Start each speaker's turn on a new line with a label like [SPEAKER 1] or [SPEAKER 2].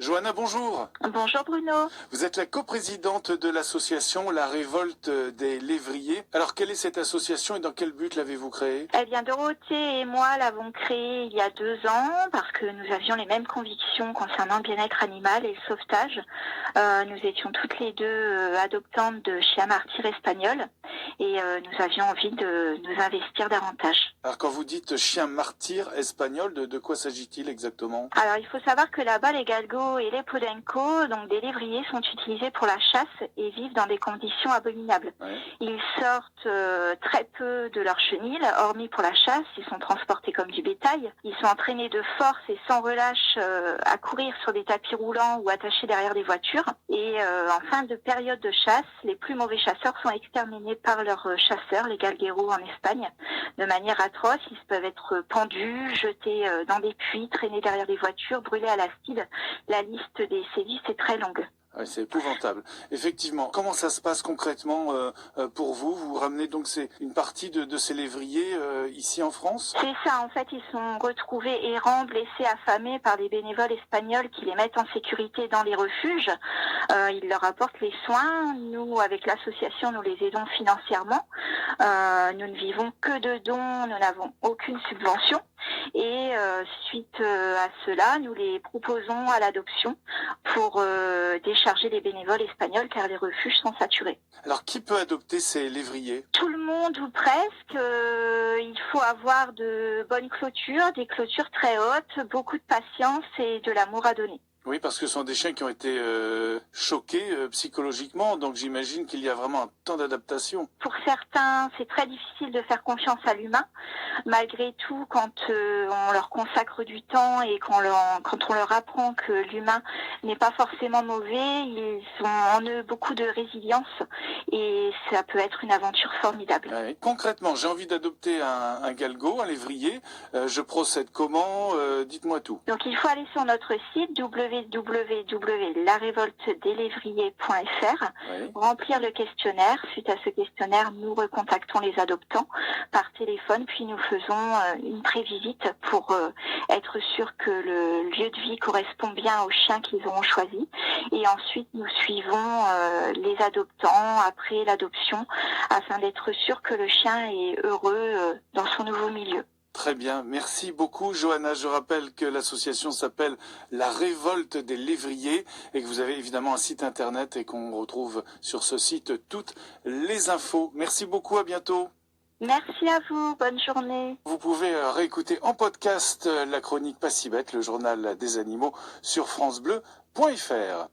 [SPEAKER 1] Johanna, bonjour.
[SPEAKER 2] Bonjour Bruno.
[SPEAKER 1] Vous êtes la coprésidente de l'association La Révolte des Lévriers. Alors, quelle est cette association et dans quel but l'avez-vous créée?
[SPEAKER 2] Eh bien, Dorothée et moi l'avons créée il y a 2 ans parce que nous avions les mêmes convictions concernant le bien-être animal et le sauvetage. Nous étions toutes les deux adoptantes de chiens martyrs espagnols et nous avions envie de nous investir davantage.
[SPEAKER 1] Alors, quand vous dites chien martyr espagnol, de quoi s'agit-il exactement?
[SPEAKER 2] Alors, il faut savoir que là-bas, les galgos et les podenco, donc des lévriers, sont utilisés pour la chasse et vivent dans des conditions abominables.
[SPEAKER 1] Ouais.
[SPEAKER 2] Ils sortent très peu de leur chenil, hormis pour la chasse. Ils sont transportés comme du bétail. Ils sont entraînés de force et sans relâche à courir sur des tapis roulants ou attachés derrière des voitures. Et en fin de période de chasse, les plus mauvais chasseurs sont exterminés par leurs chasseurs, les galgueros en Espagne, de manière atroce. Ils peuvent être pendus, jetés dans des puits, traînés derrière des voitures, brûlés à l'acide. La liste des sévices est très longue.
[SPEAKER 1] Ouais, c'est épouvantable. Effectivement. Comment ça se passe concrètement pour vous? Vous ramenez donc une partie de ces lévriers ici en France?
[SPEAKER 2] C'est ça, en fait, ils sont retrouvés errants, blessés, affamés par des bénévoles espagnols qui les mettent en sécurité dans les refuges. Ils leur apportent les soins. Nous, avec l'association, nous les aidons financièrement. Nous ne vivons que de dons, nous n'avons aucune subvention. Et suite à cela, nous les proposons à l'adoption pour décharger les bénévoles espagnols car les refuges sont saturés.
[SPEAKER 1] Alors, qui peut adopter ces lévriers?
[SPEAKER 2] Tout le monde ou presque. Il faut avoir de bonnes clôtures, des clôtures très hautes, beaucoup de patience et de l'amour à donner.
[SPEAKER 1] Oui, parce que ce sont des chiens qui ont été choqués psychologiquement, donc j'imagine qu'il y a vraiment un temps d'adaptation.
[SPEAKER 2] Pour certains, c'est très difficile de faire confiance à l'humain. Malgré tout, quand on leur consacre du temps et quand on leur apprend que l'humain n'est pas forcément mauvais, ils ont en eux beaucoup de résilience et ça peut être une aventure formidable.
[SPEAKER 1] Ouais. Concrètement, j'ai envie d'adopter un galgo, un lévrier. Je procède comment? Dites-moi tout.
[SPEAKER 2] Donc il faut aller sur notre site www.larévoltedelévriers.fr,
[SPEAKER 1] Oui.
[SPEAKER 2] remplir le questionnaire. Suite à ce questionnaire, nous recontactons les adoptants par téléphone, puis nous faisons une prévisite pour être sûr que le lieu de vie correspond bien au chien qu'ils auront choisi. Et ensuite, nous suivons les adoptants après l'adoption afin d'être sûr que le chien est heureux dans son nouveau milieu.
[SPEAKER 1] Très bien, merci beaucoup Johanna. Je rappelle que l'association s'appelle La Révolte des Lévriers et que vous avez évidemment un site internet et qu'on retrouve sur ce site toutes les infos. Merci beaucoup, à bientôt.
[SPEAKER 2] Merci à vous, bonne journée.
[SPEAKER 1] Vous pouvez réécouter en podcast la chronique Pas si bête, le journal des animaux sur francebleu.fr.